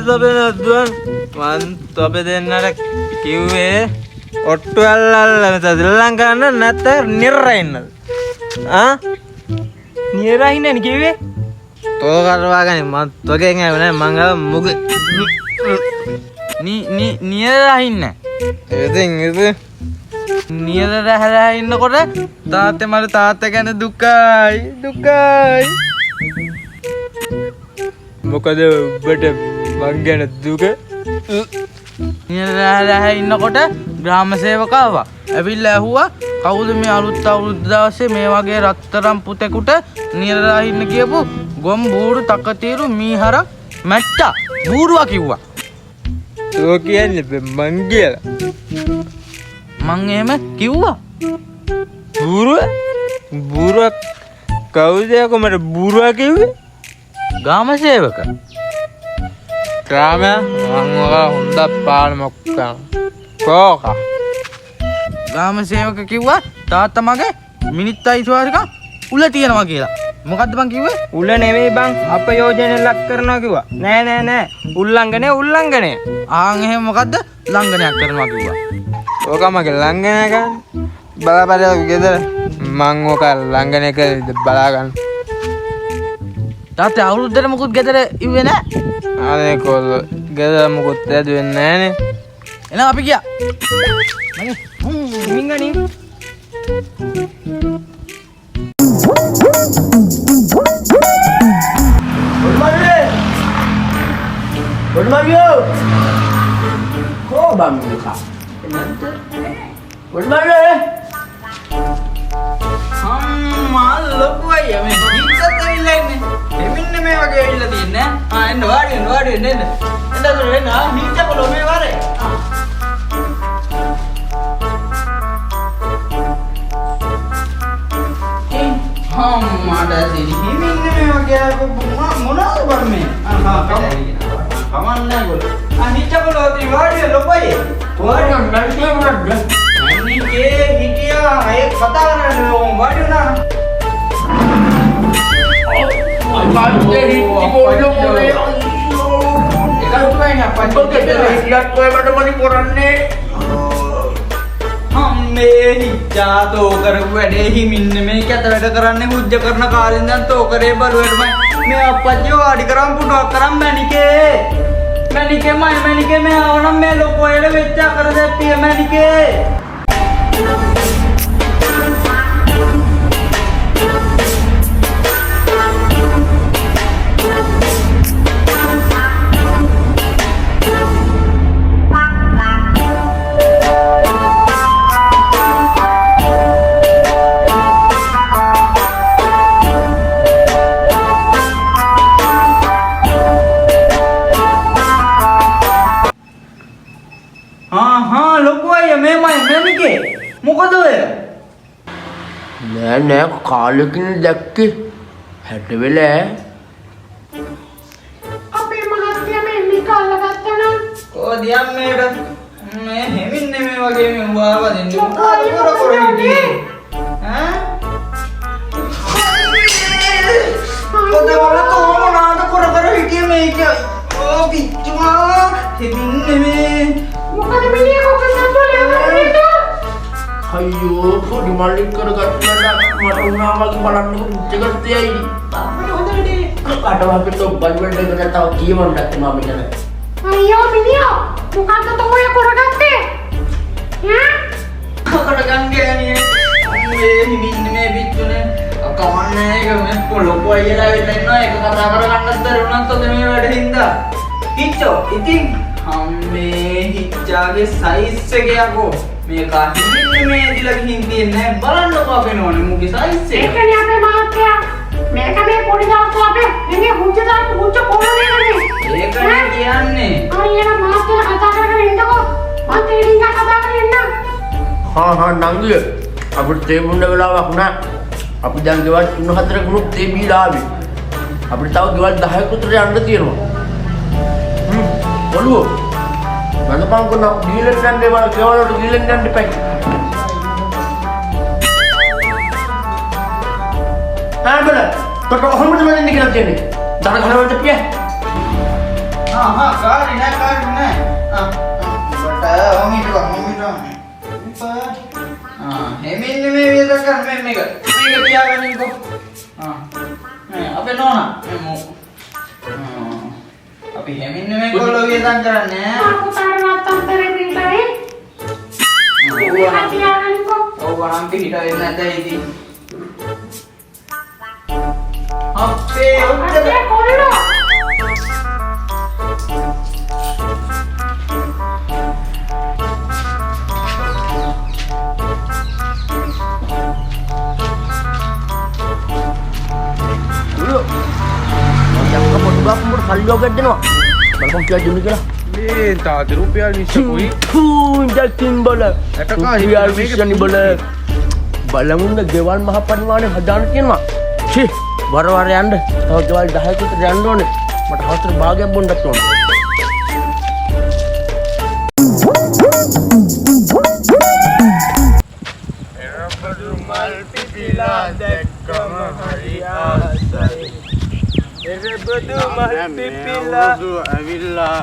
තොපේ නැද්දුවන් මං තොපේ දෙන්නට කිව්වේ ඔට්ටු අල්ලල්ල මෙතන ශ්‍රී ලංකාවේ නැත්නම් නිරයින්නද නිරයින්නනේ කිව්වේ තෝ කරවාගන්නේ මං තොගෙන් ආවේ නෑ මං ආව මුග නිරයින්න ඉතින් නිරලා ඉන්නකොට තාත්තේ මට තාත්තා ගැන දුකයි මොකද ඔබට මං ගැන දුක නිරලා ඉන්නකොට ග්‍රාම සේවකවා ඇවිල්ලා ඇහුවා කවුද මේ අලුත් අවුරුද්ද දවසේ මේ වගේ රත්තරන් පුතෙකුට නිරලා ඉන්න කියපු ගොම් බූරු තකතිරු මීහරක් මැට්ටා බූරුවා කිව්වා තෝ කියන්නේ මං කියලා මං එහෙම කිව්වා බූරුවක් කවුද කොමට බූරුවා කිව්වේ ග්‍රාම සේවක ග්‍රාම මං ඔයා හොඳ පාලමක් කෝකා ග්‍රාම සේවක කිව්වා තාත්තා මගේ මිනිත් අයිතිවාසිකම් උල තියනවා කියලා මොකද්ද බං කිව්වේ උල නෙවෙයි බං අපයෝජන ලක් කරනවා කිව්වා නෑ උල්ලංඝනය ආන් එහෙම මොකද්ද ලංඝනයක් කරනවා කිව්වා ඕක මගේ ලංඝනය ගන්න බලාපල්ලා ගෙදර මං ඕක ලංඝනය කරලා බලා ගන්න තාත්තා අවුරුද්දට මොකුත් ගෙදර ඉුවේ නෑ අනේ කොල්ල ගෙදර මොකුත් ඇදුවෙන්නේ නෑනේ එහෙනම් අපි ගියා මින්ගනි Good morning. Kok bang buka? Good morning. අම්මා ලොකු අයියා මේ හිතත් ඇවිල්ලා ඉන්නේ. එමින්න මේ වගේ ඇවිල්ලා තියන්නේ. එන්න වාඩි වෙන්න. එන්න දුර වෙන්න. හිතකොල මේ වරේ. අම්මා දැසි හිමින්න මේ වගේ මොනවද බර්මේ? කමන්නේ ගොල්ල. හිතකොල වාඩි ලොකු අයියා. වාඩි නැන්ටේ මොකක්ද? අනිකේ හිටියා ඒ කතා කරන්නේ වාඩි වුණා. Pante hindi bolong mo na yan. Ikaw tuway na, Lahat ko ay madamani koranne. අම්මේ හිච්චා තෝ කරපු වැඩේ හිමින්න මේක ඇත වැඩ කරන්නේ මුජ්ජ කරන කාලෙන් දැන් තෝ කරේ බලුවටම මේ අප්පච්චි වාඩි කරන් පුටුවක් කරන් මැනිකේ මේ ආවනම් මේ ලොකු අයල වෙච්ච කර දැප්පිය මැනිකේ මොකද ඔය නෑ කාලෙකින් දැක්කේ හැට වෙලා අපේ මහත්තයා මේ මික අල්ලගත්තා නම් කොහොදියම් මේකට මේ හෙමින්නේ මේ වගේ මේ උවාව දෙන්නේ මොකද කර හිටියේ ඈ කොහොමද මොනවාද කර හිටියේ මේක ඕ පිටුමා හෙමින්නේ මේ මොකද මිනිහ කොකසත් වලේ අයියෝ පොඩි මල්ලික් කරගත්තා මට උනා වගේ බලන්නකො මුච්චගත්තේයි හොඳට කටවකට බල්බෙන්ඩ් එකට තව කීමන්ටත් මම මෙතන අයියෝ මිනිහා මොකක්ද තෝය කරගත්තේ කොට ගංගේනිය අම්මේ හිමින්නේ මේ පිටුනේ අකවන්නේ ඒක මේ පොළොපෝ අයියලා වෙන්න ඉන්නවා ඒක කතා කරගන්නත් දරුණත් ඔතන මේ වැඩ හින්දා හිච්චෝ ඉතින් අම්මේ හිච්චාගේ සයිස් එක යකෝ මේ කාහින්නේ මේ දිලා ගිහින් තියන්නේ බලන්නකෝ අපේ නෝනේ මුගේ සයිස් එක ඒකනේ අපේ මහත්තයා මේක මේ පොඩි දාපු අපේ ඉන්නේ හුච්ච දාපු හුච්ච කොහොමද ඒකනේ කියන්නේ අයියලා මහත්තයා කතා කරගෙන ඉන්නකෝ මම තේරින්ග කතා කරගෙන ඉන්න හා නංගිය අපිට තේ බොන්න වෙලාවක් නෑ අපි දැන් ගෙවල් 3-4 ගුණක් තේ බීලා ආවේ අපිට තව ගෙවල් 10ක් විතර යන්න තියෙනවා බලුවෝ මම පංගුණ දීලෙන් යන්නේ වල ගෙවලට දීලෙන් යන්න දෙපයි ආ බල කොට කොහොමද මම ඉන්නේ කියලා කියන්නේ දර ගලවට පිය කාරි නෑ. බට ඔමිට හෙමින් මේ විදිහට කර මේක තියාගන්නකෝ. අපේ නෝනා අපි හෙමින් මේ කොල්ලෝ වියදම් කරන්නේ. Aku taruh nonton televisi. Hati-hati kok. ඔව් නම් පිට වෙන්නේ නැද්ද ඉතින්. අපේ උත්තර Ada kollo. Dulu. Yang kamu juga umur kali joget deනවා. Balkon kia juni kala. මේ තාද රුපියල් 20කුයි ජැකින් බල. රුපියල් 20 බල. බලමුන්න ගෙවල් මහ පරිමාණය හදාන්න තියෙනවා. ఛీ වර වර යන්න. තව ගෙවල් 10කට යන්න ඕනේ. මට හතර භාගයක් බොන්නත් ඕනේ. එරබදු මල් පිපිලා දැක්කම හරි ආසයි. එරබදු මල් පිපිලා ඇවිල්ලා.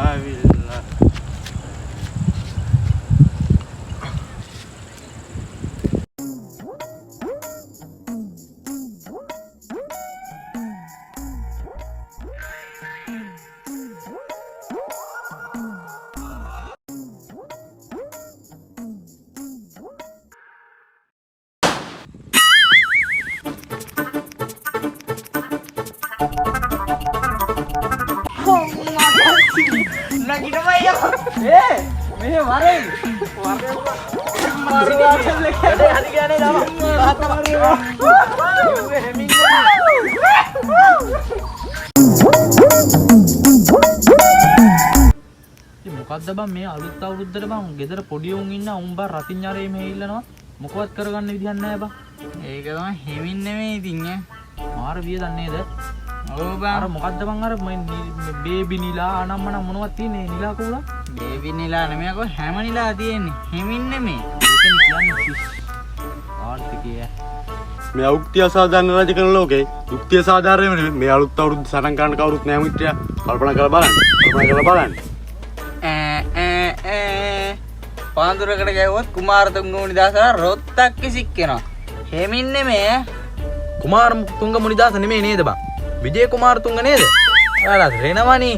Nakita mo yun? May maring. Maring lagi. Hari gani daw. Bata maring. Heming na. මොකක්ද බං මේ අලුත් අවුරුද්දට බං ගෙදර පොඩි උන් ඉන්න උන් බං රතිඤ්ඤාරේ මෙහෙ ඉල්ලනවා මොකවත් කරගන්න විදිහක් නැහැ බං. ඒක තමයි හෙමින් නෙමෙයි ඉතින් ඈ. මාර විය දන්නේ නේද? ඔව් බං. අර මොකක්ද බං අර බේබි නිලා අනම්මනම් මොනවද තියෙන්නේ නිලා කෝලා? බේබි නිලා නෙමෙයි අකෝ හැම නිලා තියෙන්නේ. හෙමින් නෙමෙයි. ඒකනේ කියන්නේ ආර්ථිකය. මේ යුක්තිය අසාධාරණ රජ කරන ලෝකේ යුක්තිය සාධාරණ මේ අලුත් අවුරුද්ද සටන් ගන්න කවුරුත් නැහැ මිත්‍රයා. කල්පනා කරලා බලන්න. පාන්දුරකට ගැවුවොත් කුමාරතුංග මුනිදාසලා රොත්තක් කිසික්කෙනවා. හෙමින් නෙමෙයි. කුමාර තුංග මුනිදාස නෙමෙයි නේද බං? විජේ කුමාර තුංග නේද? ඔයාලා රේනවනි.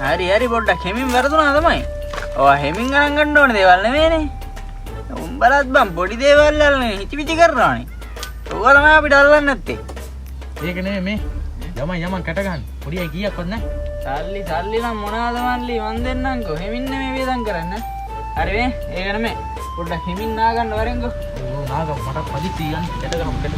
හරි පොඩ්ඩක් හෙමින් වැරදුනා තමයි. ඔයා හෙමින් ගණන් ගන්න ඕනේ දේවල් නෙමෙයිනේ. උඹලත් බං පොඩි දේවල් අල්ලන්නේ හිචිපිචි කරනවානේ. ඔවා තමයි අපිට අල්ලන්නේ නැත්තේ. ඒක නෙමෙයි මේ යමන් කැට ගන්න. පොඩි අය කීයක්වත් නැහැ. සල්ලි නම් මොනවාද මල්ලි මන් දෙන්නම්කෝ. හෙමින් නෙමෙයි වියදම් කරන්න. හරි මේ ඒක නෙමෙයි. පොඩ්ඩක් හෙමින් නා ගන්න වරෙන්කෝ. නාග මට පදිති යන්න කැට ගමු කැට.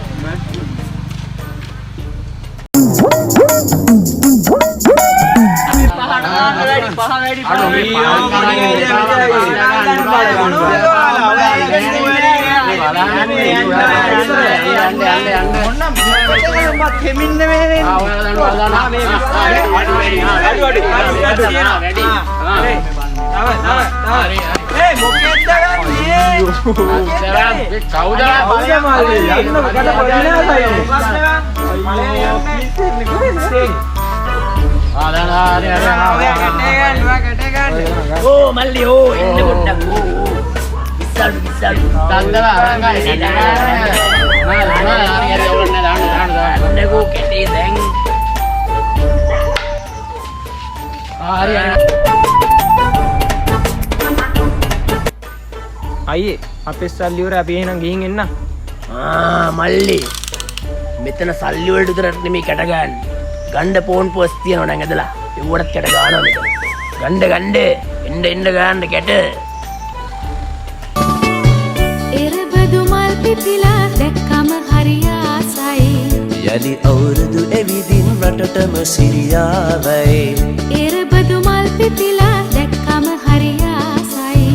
Oh malli oh inne pොඩ්ඩක් විසල් තන්දලා අරංගා නේකෝ කෙටේ දැන් හරි අයියේ අපේ සල්ලි වල අපි එහෙනම් ගිහින් එන්න. මල්ලි මෙතන සල්ලි වලට විතරක් නෙමෙයි කැට ගන්න. ගණ්ඩ පෝන් පෝස් තියනවා නම් ඇදලා ඒවටත් කැට ගන්නවා මෙතන. ගණ්ඩ එන්න ගන්න කැට. එරබදු මල් පිපිලා දැක්කම හරි ආසයි. යලි අවුරුදු එවිදින් රටටම සිරියාවයි. එරබදු මල් පිපිලා දැක්කම හරි ආසයි.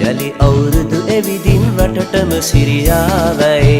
යලි අවුරුදු එවිදින් රටටම සිරියාවයි.